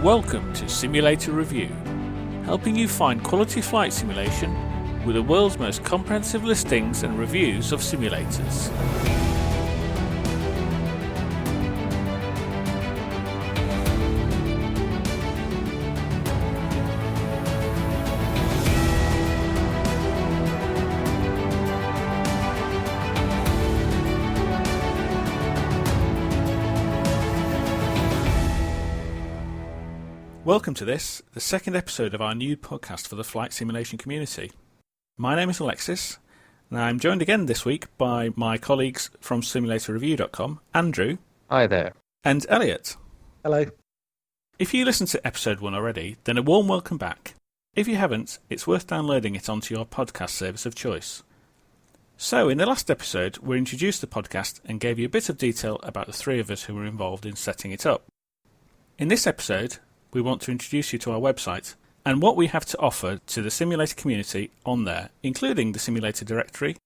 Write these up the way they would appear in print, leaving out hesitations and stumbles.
Welcome to Simulator Review, helping you find quality flight simulation with the world's most comprehensive listings and reviews of simulators. Welcome to this, the second episode of our new podcast for the flight simulation community. My name is Alexis, and I'm joined again this week by my colleagues from SimulatorReview.com, Andrew. Hi there. And Elliot. Hello. If you listened to episode 1 already, then a warm welcome back. If you haven't, it's worth downloading it onto your podcast service of choice. So, in the last episode, we introduced the podcast and gave you a bit of detail about the three of us who were involved in setting it up. In this episode, we want to introduce you to our website and what we have to offer to the simulator community on there, including the simulator directory,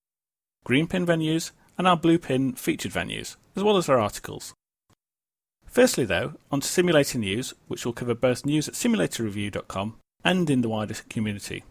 green pin venues, and our blue pin featured venues, as well as our articles. Firstly, though, on to simulator news, which will cover both news at simulatorreview.com and in the wider community.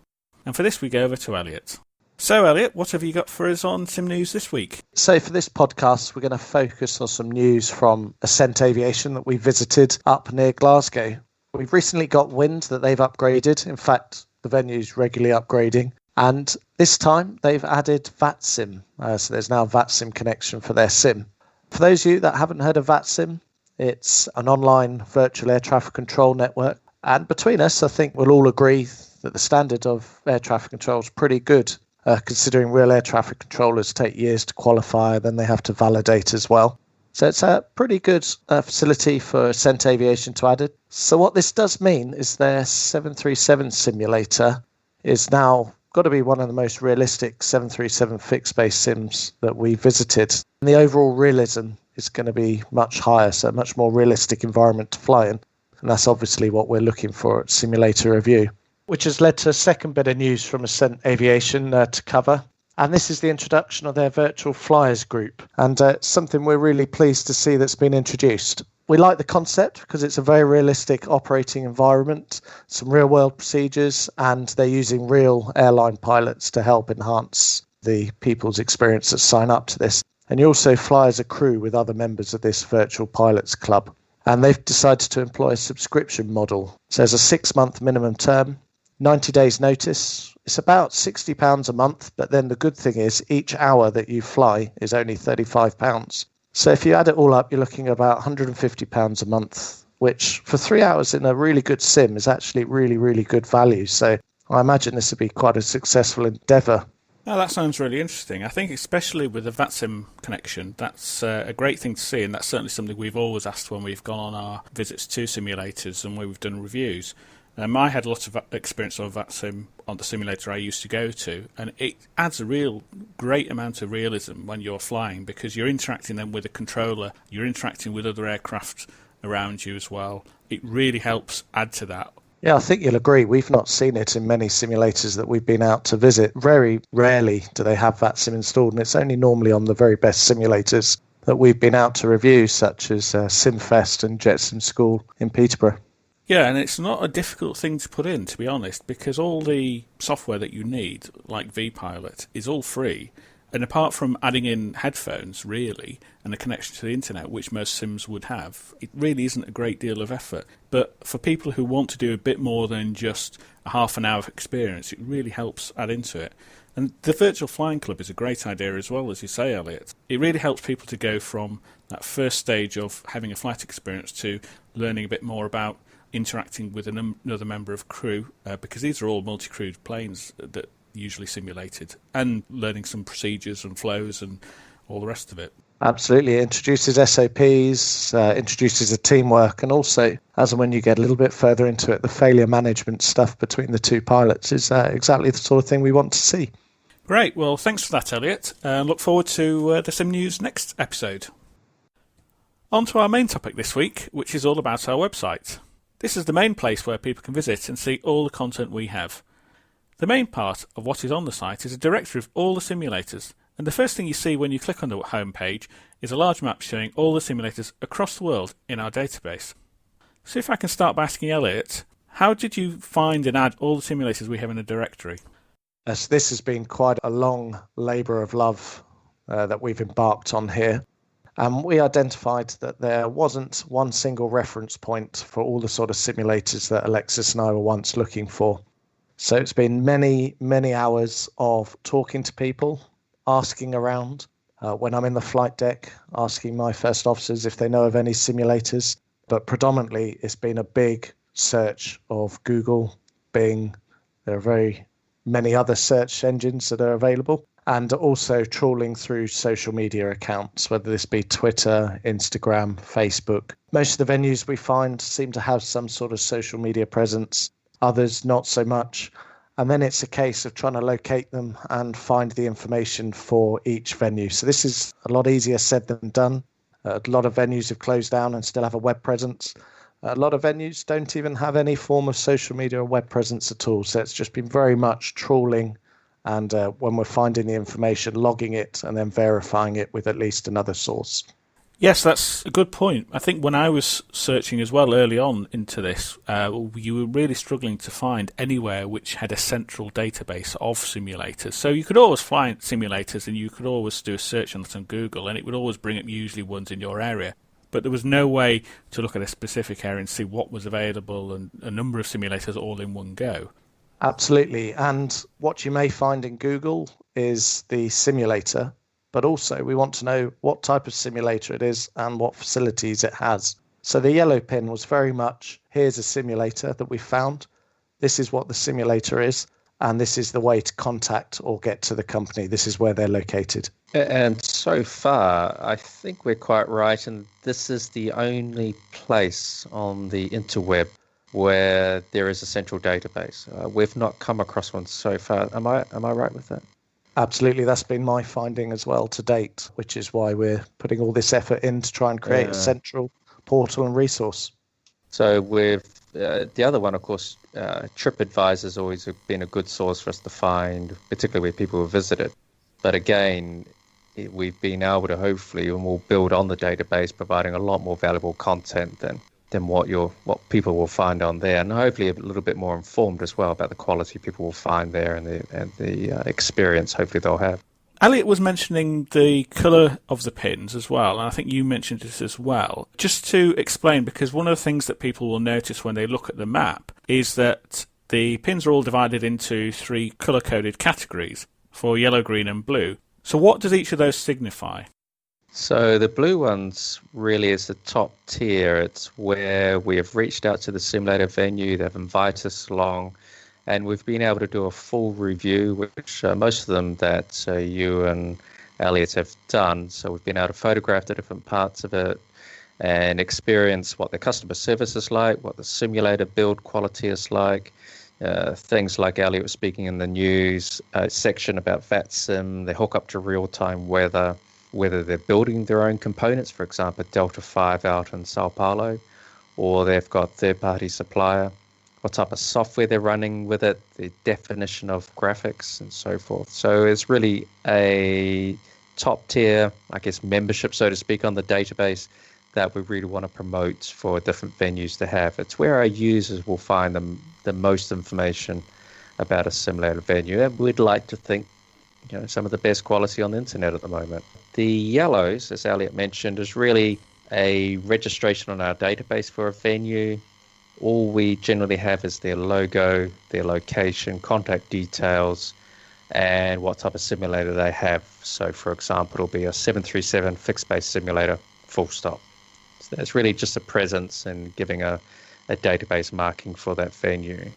And for this, we go over to Elliot. So, Elliot, what have you got for us on Sim News this week? So for this podcast, we're going to focus on some news from Ascent Aviation that we visited up near Glasgow. We've recently got wind that they've upgraded. In fact, the venue's regularly upgrading. And this time, they've added VATSIM. So there's now a VATSIM connection for their sim. For those of you that haven't heard of VATSIM, it's an online virtual air traffic control network. And between us, I think we'll all agree that the standard of air traffic control is pretty good. Considering real air traffic controllers take years to qualify, then they have to validate as well. So it's a pretty good facility for Ascent Aviation to add it. So what this does mean is their 737 simulator is now got to be one of the most realistic 737 fixed-base sims that we visited. And the overall realism is going to be much higher, so a much more realistic environment to fly in. And that's obviously what we're looking for at Simulator Review, which has led to a second bit of news from Ascent Aviation to cover. And this is the introduction of their Virtual Flyers group. And it's something we're really pleased to see that's been introduced. We like the concept because it's a very realistic operating environment, some real world procedures, and they're using real airline pilots to help enhance the people's experience that sign up to this. And you also fly as a crew with other members of this Virtual Pilots Club. And they've decided to employ a subscription model. So there's a 6-month minimum term, 90 days notice. It's about £60 a month, but then the good thing is each hour that you fly is only £35. So if you add it all up, you're looking at about £150 a month, which for 3 hours in a really good sim is actually really, really good value. So I imagine this would be quite a successful endeavour. Oh, that sounds really interesting. I think especially with the VATSIM connection, that's a great thing to see, and that's certainly something we've always asked when we've gone on our visits to simulators and where we've done reviews. I had a lot of experience of VATSIM on the simulator I used to go to, and it adds a real great amount of realism when you're flying because you're interacting then with a controller, you're interacting with other aircraft around you as well. It really helps add to that. Yeah, I think you'll agree. We've not seen it in many simulators that we've been out to visit. Very rarely do they have VATSIM installed, and it's only normally on the very best simulators that we've been out to review, such as SimFest and JetSim School in Peterborough. Yeah, and it's not a difficult thing to put in, to be honest, because all the software that you need, like vPilot, is all free. And apart from adding in headphones, really, and a connection to the internet, which most sims would have, it really isn't a great deal of effort. But for people who want to do a bit more than just a half an hour of experience, it really helps add into it. And the Virtual Flying Club is a great idea as well, as you say, Elliot. It really helps people to go from that first stage of having a flight experience to learning a bit more about interacting with another member of crew, because these are all multi-crewed planes that usually simulated, and learning some procedures and flows and all the rest of it. Absolutely. It introduces SOPs, introduces a teamwork, and also, as and when you get a little bit further into it, the failure management stuff between the two pilots is exactly the sort of thing we want to see. Great. Well, thanks for that, Elliot. Look forward to the Sim News next episode. On to our main topic this week, which is all about our website. This is the main place where people can visit and see all the content we have. The main part of what is on the site is a directory of all the simulators, and the first thing you see when you click on the home page is a large map showing all the simulators across the world in our database. So if I can start by asking Elliot, how did you find and add all the simulators we have in a directory? As this has been quite a long labour of love that we've embarked on here. And we identified that there wasn't one single reference point for all the sort of simulators that Alexis and I were once looking for. So it's been many, many hours of talking to people, asking around. When I'm in the flight deck, asking my first officers if they know of any simulators. But predominantly, it's been a big search of Google, Bing. There are very many other search engines that are available. And also trawling through social media accounts, whether this be Twitter, Instagram, Facebook. Most of the venues we find seem to have some sort of social media presence, others not so much. And then it's a case of trying to locate them and find the information for each venue. So this is a lot easier said than done. A lot of venues have closed down and still have a web presence. A lot of venues don't even have any form of social media or web presence at all. So it's just been very much trawling. And when we're finding the information, logging it and then verifying it with at least another source. Yes, that's a good point. I think when I was searching as well early on into this, you were really struggling to find anywhere which had a central database of simulators. So you could always find simulators and you could always do a search on it on Google and it would always bring up usually ones in your area. But there was no way to look at a specific area and see what was available and a number of simulators all in one go. Absolutely. And what you may find in Google is the simulator, but also we want to know what type of simulator it is and what facilities it has. So the yellow pin was very much, here's a simulator that we found. This is what the simulator is, and this is the way to contact or get to the company. This is where they're located. And so far, I think we're quite right, and this is the only place on the interweb where there is a central database. We've not come across one so far. Am I right with that? Absolutely. That's been my finding as well to date, which is why we're putting all this effort in to try and create a central portal and resource. So with the other one, of course, TripAdvisor has always been a good source for us to find, particularly where people have visited. But again, we've been able to hopefully, and we'll build on the database, providing a lot more valuable content than what people will find on there, and hopefully a little bit more informed as well about the quality people will find there and the experience hopefully they'll have. Elliot was mentioning the colour of the pins as well, and I think you mentioned this as well. Just to explain, because one of the things that people will notice when they look at the map is that the pins are all divided into 3 colour-coded categories for yellow, green and blue. So what does each of those signify? So the blue ones really is the top tier. It's where we have reached out to the simulator venue, they've invited us along, and we've been able to do a full review, which most of them that you and Elliot have done. So we've been able to photograph the different parts of it and experience what the customer service is like, what the simulator build quality is like, things like Elliot was speaking in the news section about VATSIM, they hook up to real-time weather, whether they're building their own components, for example, Delta 5 out in Sao Paulo, or they've got third-party supplier, what type of software they're running with it, the definition of graphics and so forth. So it's really a top-tier, I guess, membership, so to speak, on the database that we really want to promote for different venues to have. It's where our users will find the most information about a simulator venue, and we'd like to think some of the best quality on the internet at the moment. The yellows, as Elliot mentioned, is really a registration on our database for a venue. All we generally have is their logo, their location, contact details, and what type of simulator they have. So, for example, it'll be a 737 fixed-base simulator, full stop. So that's really just a presence and giving a database marking for that venue.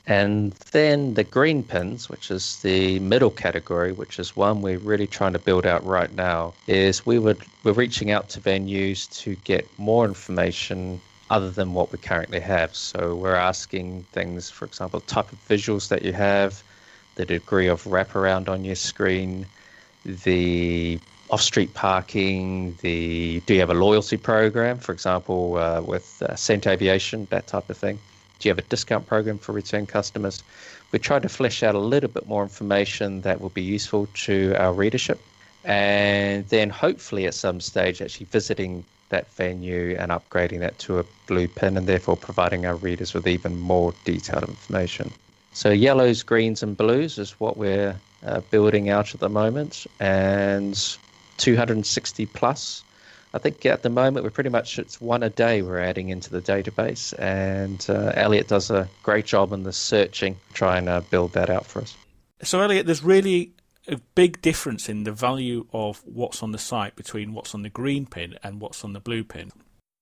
And then the green pins, which is the middle category, which is one we're really trying to build out right now, is we're reaching out to venues to get more information other than what we currently have. So we're asking things, for example, the type of visuals that you have, the degree of wraparound on your screen, the off-street parking, do you have a loyalty program, for example, with Cent Aviation, that type of thing? Do you have a discount program for return customers? We tried to flesh out a little bit more information that will be useful to our readership. And then hopefully at some stage actually visiting that venue and upgrading that to a blue pin, and therefore providing our readers with even more detailed information. So yellows, greens and blues is what we're building out at the moment, and 260 plus. I think at the moment we're pretty much, it's one a day we're adding into the database, and Elliot does a great job in the searching, trying to build that out for us. So Elliot, there's really a big difference in the value of what's on the site between what's on the green pin and what's on the blue pin.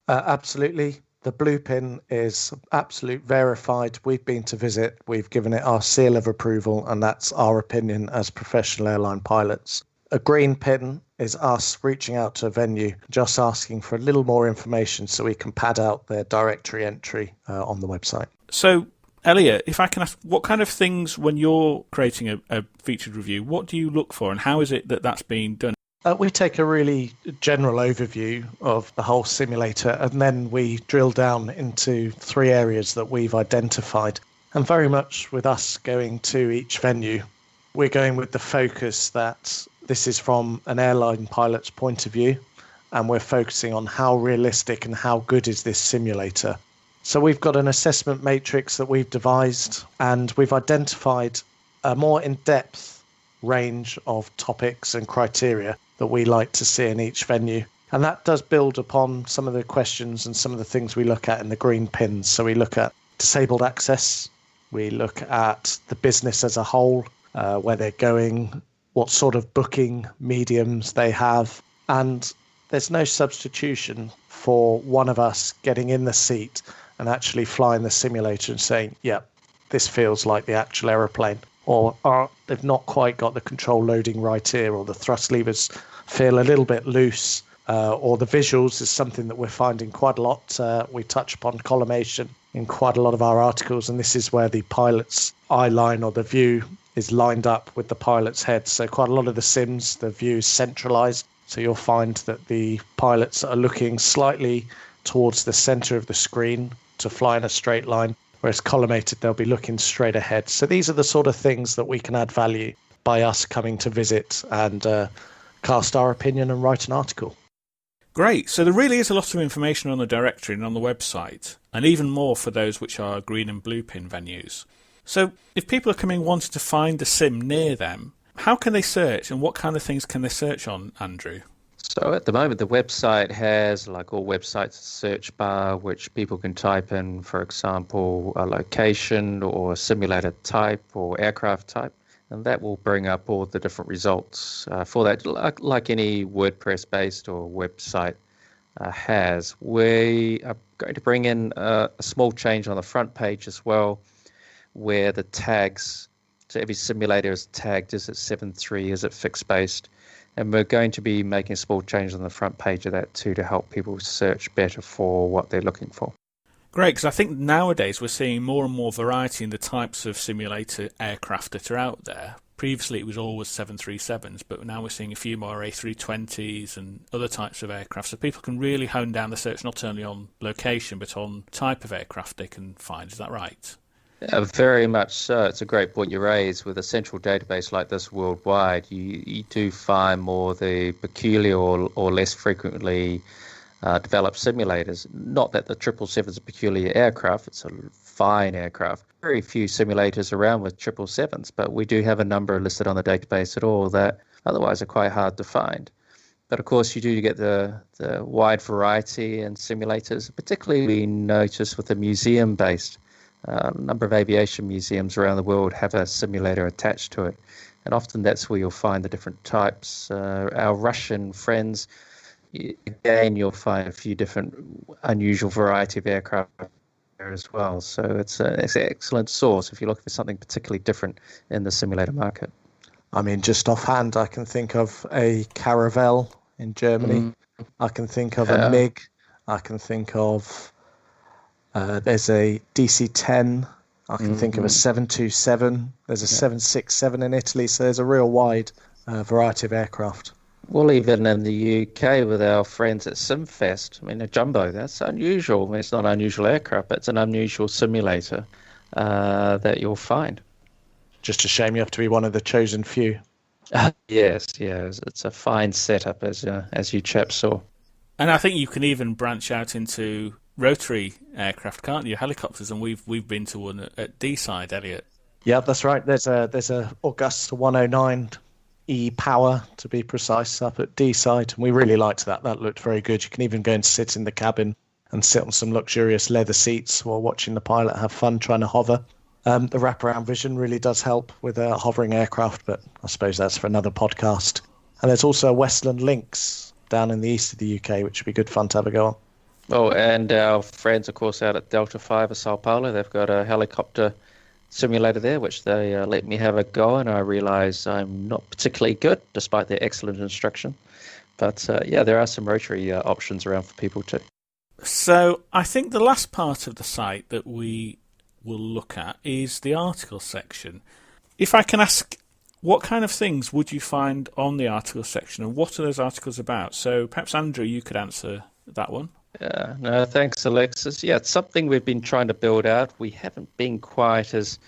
Absolutely. The blue pin is absolute verified. We've been to visit, we've given it our seal of approval, and that's our opinion as professional airline pilots. A green pin is us reaching out to a venue, just asking for a little more information so we can pad out their directory entry on the website. So, Elliot, if I can ask, what kind of things, when you're creating a featured review, what do you look for, and how is it that that's being done? We take a really general overview of the whole simulator, and then we drill down into 3 areas that we've identified. And very much with us going to each venue, we're going with the focus that this is from an airline pilot's point of view, and we're focusing on how realistic and how good is this simulator. So we've got an assessment matrix that we've devised, and we've identified a more in-depth range of topics and criteria that we like to see in each venue. And that does build upon some of the questions and some of the things we look at in the green pins. So we look at disabled access, we look at the business as a whole, where they're going, what sort of booking mediums they have. And there's no substitution for one of us getting in the seat and actually flying the simulator and saying, yeah, this feels like the actual aeroplane. Or they've not quite got the control loading right here, or the thrust levers feel a little bit loose, or the visuals is something that we're finding quite a lot. We touch upon collimation in quite a lot of our articles, and this is where the pilot's eye line or the view is lined up with the pilot's head. So quite a lot of the sims, the view is centralized. So you'll find that the pilots are looking slightly towards the center of the screen to fly in a straight line, whereas collimated, they'll be looking straight ahead. So these are the sort of things that we can add value by us coming to visit and cast our opinion and write an article. Great. So there really is a lot of information on the directory and on the website, and even more for those which are green and blue pin venues. So if people are coming wanting to find a sim near them, how can they search, and what kind of things can they search on, Andrew? So at the moment, the website has, like all websites, a search bar which people can type in, for example, a location or a simulator type or aircraft type, and that will bring up all the different results for that, like any WordPress-based or website has. We are going to bring in a small change on the front page as well, where the tags, so every simulator is tagged, is it 7.3, is it fixed-based? And we're going to be making a small change on the front page of that too, to help people search better for what they're looking for. Great, because I think nowadays we're seeing more and more variety in the types of simulator aircraft that are out there. Previously it was always 737s, but now we're seeing a few more A320s and other types of aircraft, so people can really hone down the search not only on location but on type of aircraft they can find. Is that right? Very much so. It's a great point you raise. With a central database like this worldwide, you do find more the peculiar or less frequently developed simulators. Not that the 777 is a peculiar aircraft, it's a fine aircraft. Very few simulators around with 777s, but we do have a number listed on the database at all that otherwise are quite hard to find. But of course, you do get the wide variety in simulators, particularly we notice with the museum-based. A number of aviation museums around the world have a simulator attached to it, and often that's where you'll find the different types. Our Russian friends, again, you'll find a few different unusual variety of aircraft there as well. So it's an excellent source if you're looking for something particularly different in the simulator market. I mean, just offhand, I can think of a Caravelle in Germany. I can think of a MiG. I can think of there's a DC-10. I can think of a 727. There's a 767 in Italy. So there's a real wide variety of aircraft. Well, even in the UK with our friends at SimFest, I mean, a Jumbo, that's unusual. I mean, it's not an unusual aircraft, but it's an unusual simulator that you'll find. Just a shame you have to be one of the chosen few. Yes, it's a fine setup, as you chaps saw. And I think you can even branch out into rotary aircraft, can't you? Helicopters, and we've been to one at Deeside, Elliot. Yeah, that's right. There's a Augusta 109 E-Power, to be precise, up at Deeside, and we really liked that. That looked very good. You can even go and sit in the cabin and sit on some luxurious leather seats while watching the pilot have fun trying to hover. The wraparound vision really does help with a hovering aircraft, but I suppose that's for another podcast. And there's also a Westland Lynx down in the east of the UK, which would be good fun to have a go on. Oh, and our friends, of course, out at Delta 5 of Sao Paulo, they've got a helicopter simulator there, which they let me have a go, and I realise I'm not particularly good, despite their excellent instruction. But yeah, there are some rotary options around for people too. So I think the last part of the site that we will look at is the article section. If I can ask, what kind of things would you find on the article section, and what are those articles about? So perhaps, Andrew, you could answer that one. Yeah, no, thanks, Alexis. Yeah, it's something we've been trying to build out. We haven't been quite as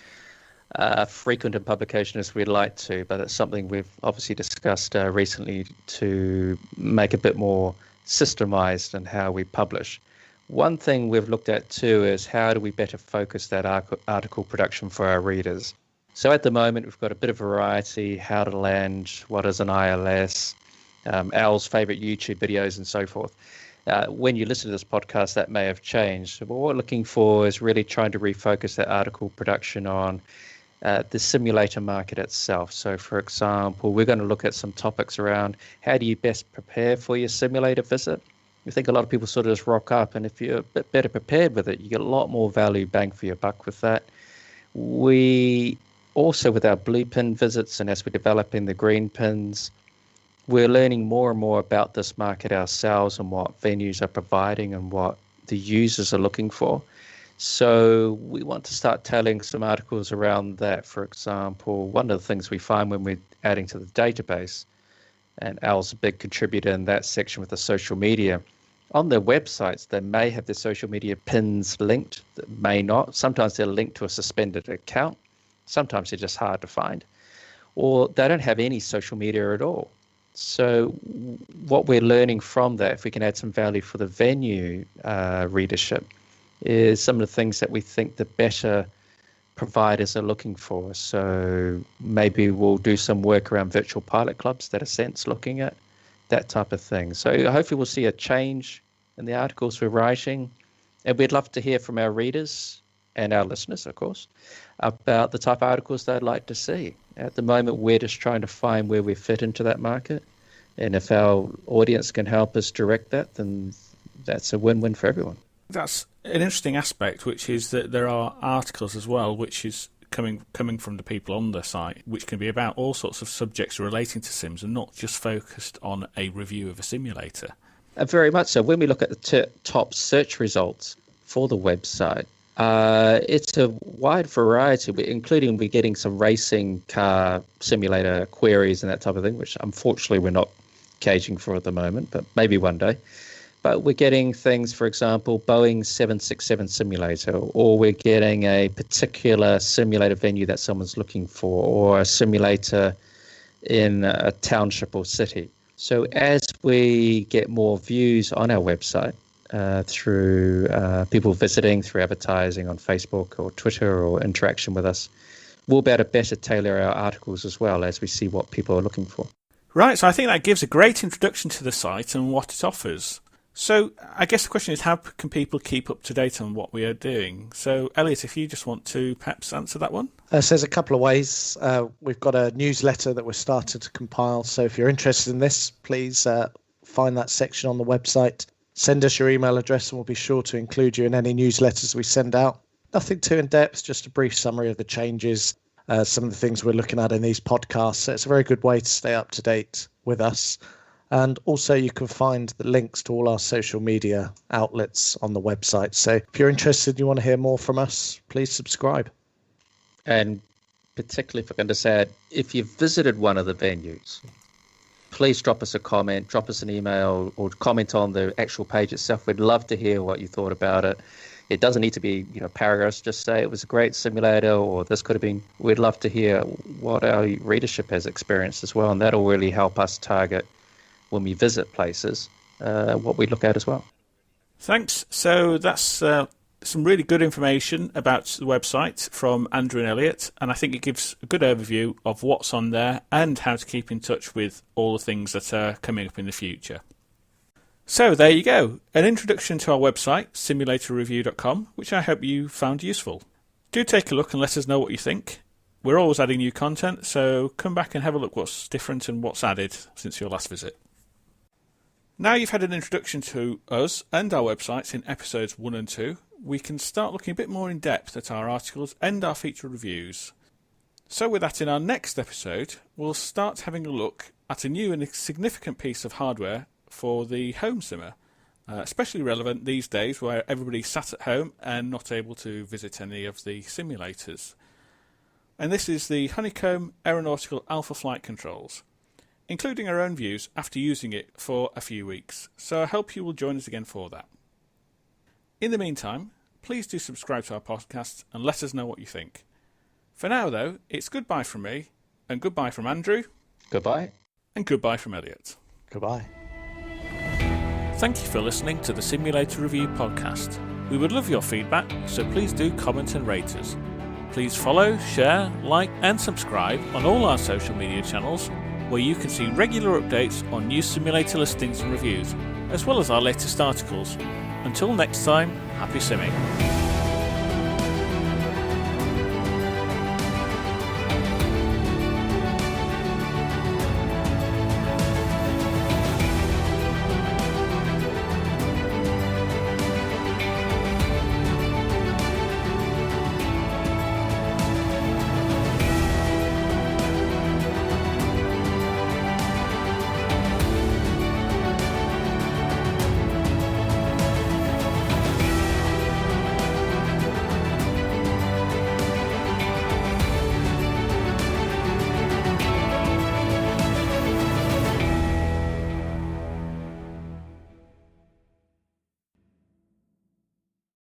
frequent in publication as we'd like to, but it's something we've obviously discussed recently to make a bit more systemized in how we publish. One thing we've looked at too is how do we better focus that article production for our readers. So at the moment, we've got a bit of variety, how to land, what is an ILS, Al's favorite YouTube videos and so forth. When you listen to this podcast, that may have changed. But what we're looking for is really trying to refocus that article production on the simulator market itself. So, for example, we're going to look at some topics around how do you best prepare for your simulator visit. I think a lot of people sort of just rock up, and if you're a bit better prepared with it, you get a lot more value bang for your buck with that. We also, with our blue pin visits, and as we're developing the green pins, we're learning more and more about this market ourselves and what venues are providing and what the users are looking for. So we want to start telling some articles around that. For example, one of the things we find when we're adding to the database, and Al's a big contributor in that section with the social media, on their websites, they may have their social media pins linked, that may not. Sometimes they're linked to a suspended account. Sometimes they're just hard to find. Or they don't have any social media at all. So what we're learning from that, if we can add some value for the venue readership, is some of the things that we think the better providers are looking for. So maybe we'll do some work around virtual pilot clubs that Ascent's looking at, that type of thing. So hopefully we'll see a change in the articles we're writing. And we'd love to hear from our readers and our listeners, of course, about the type of articles they'd like to see. At the moment, we're just trying to find where we fit into that market. And if our audience can help us direct that, then that's a win-win for everyone. That's an interesting aspect, which is that there are articles as well, which is coming from the people on the site, which can be about all sorts of subjects relating to sims and not just focused on a review of a simulator. Very much so. When we look at the top search results for the website, it's a wide variety, including we're getting some racing car simulator queries and that type of thing, which unfortunately we're not caging for at the moment, but maybe one day. But we're getting things, for example, Boeing 767 simulator, or we're getting a particular simulator venue that someone's looking for, or a simulator in a township or city. So as we get more views on our website through people visiting, through advertising on Facebook or Twitter or interaction with us, we'll be able to better tailor our articles as well as we see what people are looking for. Right, so I think that gives a great introduction to the site and what it offers. So I guess the question is, how can people keep up to date on what we are doing? So, Elliot, if you just want to perhaps answer that one. So there's a couple of ways. We've got a newsletter that we're started to compile. So if you're interested in this, please find that section on the website. Send us your email address and we'll be sure to include you in any newsletters we send out. Nothing too in-depth, just a brief summary of the changes, some of the things we're looking at in these podcasts. So it's a very good way to stay up to date with us. And also you can find the links to all our social media outlets on the website. So if you're interested and you want to hear more from us, please subscribe. And particularly, if I can just add, if you've visited one of the venues, please drop us a comment, drop us an email, or comment on the actual page itself. We'd love to hear what you thought about it. It doesn't need to be, paragraphs. Just say it was a great simulator, or this could have been. We'd love to hear what our readership has experienced as well, and that'll really help us target when we visit places what we look at as well. Thanks. So that's some really good information about the website from Andrew and Elliot, and I think it gives a good overview of what's on there and how to keep in touch with all the things that are coming up in the future. So there you go, an introduction to our website, simulatorreview.com, which I hope you found useful. Do take a look and let us know what you think. We're always adding new content, so come back and have a look what's different and what's added since your last visit. Now you've had an introduction to us and our websites in episodes 1 and 2, we can start looking a bit more in depth at our articles and our feature reviews. So with that, in our next episode, we'll start having a look at a new and significant piece of hardware for the home simmer, especially relevant these days where everybody's sat at home and not able to visit any of the simulators. And this is the Honeycomb Aeronautical Alpha Flight Controls, including our own views after using it for a few weeks, so I hope you will join us again for that. In the meantime, please do subscribe to our podcast and let us know what you think. For now, though, it's goodbye from me, and goodbye from Andrew. Goodbye. And goodbye from Elliot. Goodbye. Thank you for listening to the Simulator Review podcast. We would love your feedback, so please do comment and rate us. Please follow, share, like and subscribe on all our social media channels, where you can see regular updates on new simulator listings and reviews, as well as our latest articles. Until next time, happy simming.